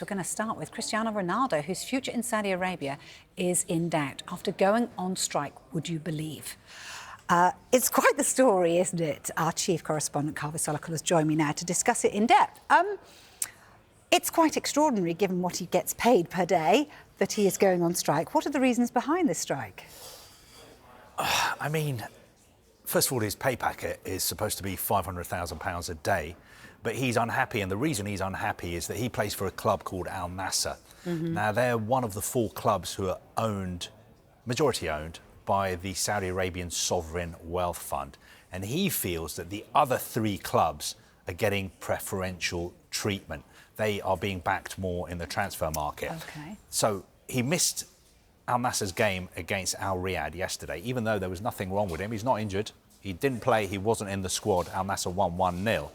We're going to start with Cristiano Ronaldo, whose future in Saudi Arabia is in doubt after going on strike, would you believe? It's quite the story, isn't it? Our chief correspondent, Carver Solikol, has joined me now to discuss it in depth. It's quite extraordinary, given what he gets paid per day, that he is going on strike. What are the reasons behind this strike? I mean, first of all, his pay packet is supposed to be £500,000 a day, but he's unhappy, and the reason he's unhappy is that he plays for a club called Al Nassr. Now, they're one of the 4 clubs who are majority owned, by the Saudi Arabian Sovereign Wealth Fund, and he feels that the other 3 clubs are getting preferential treatment. They are being backed more in the transfer market. Okay. So he missed Al Nassr's game against Al Riyadh yesterday, even though there was nothing wrong with him. He's not injured. He didn't play. He wasn't in the squad. Al Nassr won 1-0.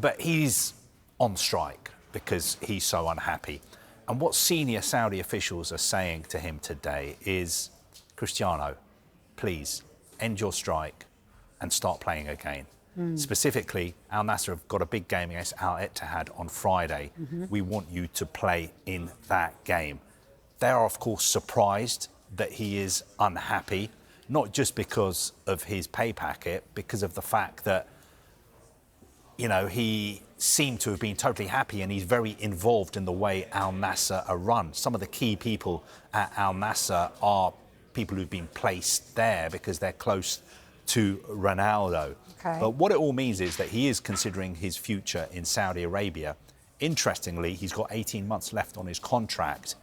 But he's on strike because he's so unhappy. And what senior Saudi officials are saying to him today is, Cristiano, please end your strike and start playing again. Specifically, Al Nassr have got a big game against Al Ittihad on Friday. We want you to play in that game. They are, of course, surprised that he is unhappy, not just because of his pay packet, because of the fact that, you know, he seemed to have been totally happy and he's very involved in the way Al Nassr are run. Some of the key people at Al Nassr are people who've been placed there because they're close to Ronaldo. Okay. But what it all means is that he is considering his future in Saudi Arabia. Interestingly, he's got 18 months left on his contract,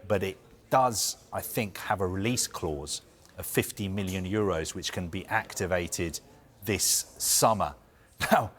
but it does, I think, have a release clause of 50 million euros, which can be activated this summer. Now,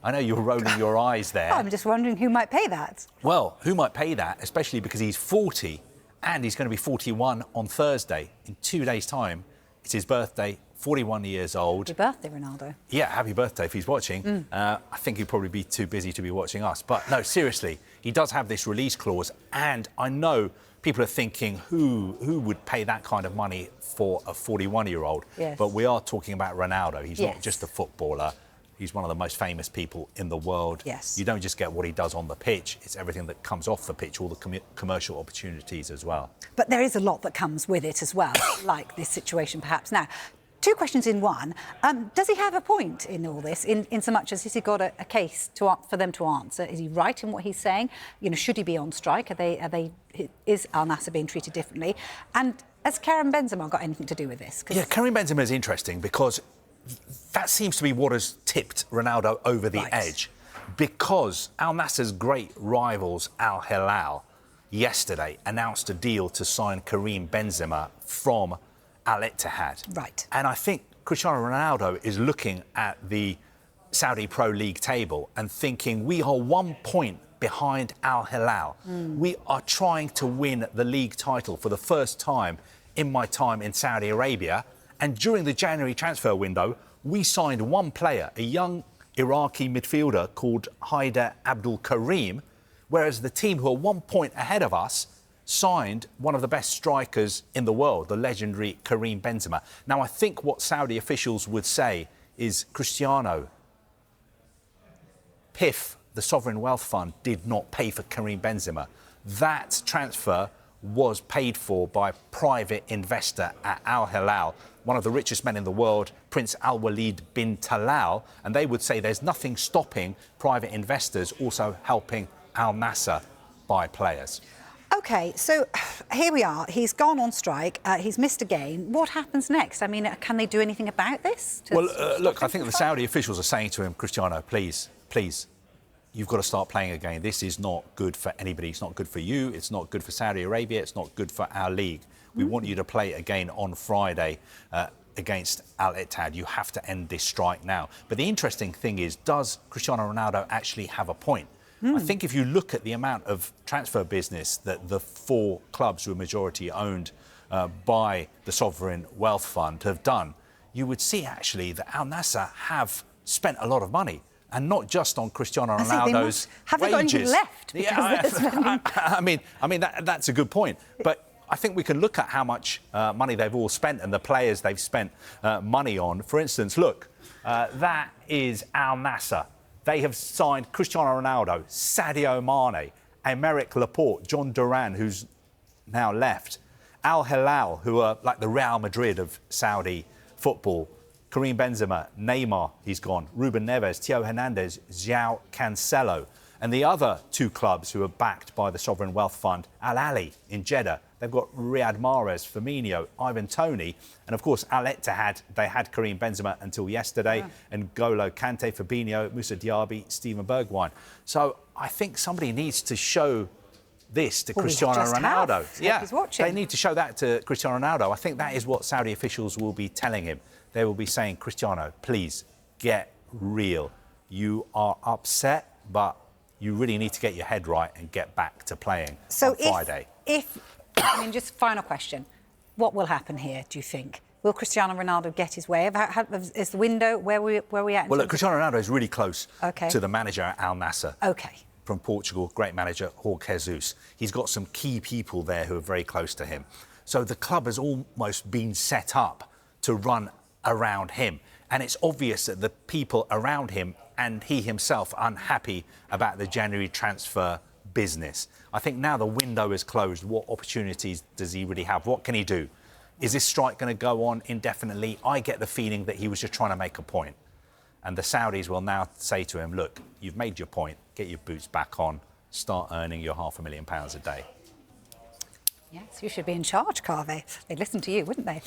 I know you're rolling your eyes there. I'm just wondering who might pay that. Well, who might pay that, especially because he's 40 and he's going to be 41 on Thursday. In 2 days' time, it's his birthday, 41 years old. Happy birthday, Ronaldo. Yeah, happy birthday if he's watching. I think he'd probably be too busy to be watching us. But no, seriously, he does have this release clause. And I know people are thinking, who would pay that kind of money for a 41-year-old? Yes. But we are talking about Ronaldo. He's Yes. not just a footballer. He's one of the most famous people in the world. Yes. You don't just get what he does on the pitch, it's everything that comes off the pitch, all the commercial opportunities as well. But there is a lot that comes with it as well, like this situation perhaps. Now, 2 questions in one. Does he have a point in all this, in so much as has he got a case for them to answer? Is he right in what he's saying? You know, should he be on strike? Is Al Nassr being treated differently? And has Karim Benzema got anything to do with this? Yeah, Karim Benzema is interesting because that seems to be what has tipped Ronaldo over the edge, because Al Nassr's great rivals Al Hilal yesterday announced a deal to sign Karim Benzema from Al Ittihad. Right. And I think Cristiano Ronaldo is looking at the Saudi Pro League table and thinking, we are 1 point behind Al Hilal. We are trying to win the league title for the first time in my time in Saudi Arabia. And during the January transfer window, we signed 1 player, a young Iraqi midfielder called Haider Abdul Karim, whereas the team who are 1 point ahead of us signed one of the best strikers in the world, the legendary Karim Benzema. Now, I think what Saudi officials would say is, Cristiano, PIF, the Sovereign Wealth Fund, did not pay for Karim Benzema. That transfer was paid for by a private investor at Al Hilal, one of the richest men in the world, Prince Al Walid bin Talal, and they would say there's nothing stopping private investors also helping Al Nassr buy players. OK, so here we are. He's gone on strike. He's missed a game. What happens next? I mean, can they do anything about this? Well, look, I think the Saudi officials are saying to him, Cristiano, please, you've got to start playing again. This is not good for anybody. It's not good for you. It's not good for Saudi Arabia. It's not good for our league. We want you to play again on Friday against Al Ittihad. You have to end this strike now. But the interesting thing is, does Cristiano Ronaldo actually have a point? I think if you look at the amount of transfer business that the 4 clubs who are majority owned by the Sovereign Wealth Fund have done, you would see actually that Al Nassr have spent a lot of money. And not just on Cristiano Ronaldo's have they got anything left? Yeah, I mean that's a good point. But I think we can look at how much money they've all spent and the players they've spent money on. For instance, look, that is Al Nassr. They have signed Cristiano Ronaldo, Sadio Mane, Aymeric Laporte, John Duran, who's now left, Al Hilal, who are like the Real Madrid of Saudi football, Karim Benzema, Neymar, he's gone, Ruben Neves, Theo Hernandez, João Cancelo. And the other two clubs who are backed by the Sovereign Wealth Fund, Al Ahly in Jeddah, they've got Riyad Mahrez, Firmino, Ivan Toney, and of course Al Ittihad, they had Karim Benzema until yesterday, and Golo Kante, Fabinho, Moussa Diaby, Steven Bergwijn. So I think somebody needs to show this to Cristiano Ronaldo. Yeah, he's watching. They need to show that to Cristiano Ronaldo. I think that is what Saudi officials will be telling him. They will be saying, Cristiano, please get real. You are upset, but you really need to get your head right and get back to playing on Friday. I mean, just final question. What will happen here, do you think? Will Cristiano Ronaldo get his way? Is the window where we at? Well, look, Cristiano Ronaldo is really close to the manager at Al Nassr. From Portugal, great manager, Jorge Jesus. He's got some key people there who are very close to him. So the club has almost been set up to run around him. And it's obvious that the people around him and he himself are unhappy about the January transfer business. I think now the window is closed. What opportunities does he really have? What can he do? Is this strike going to go on indefinitely? I get the feeling that he was just trying to make a point. And the Saudis will now say to him, look, you've made your point, get your boots back on, start earning your £500,000 a day. Yes, you should be in charge, Carvey. They'd listen to you, wouldn't they?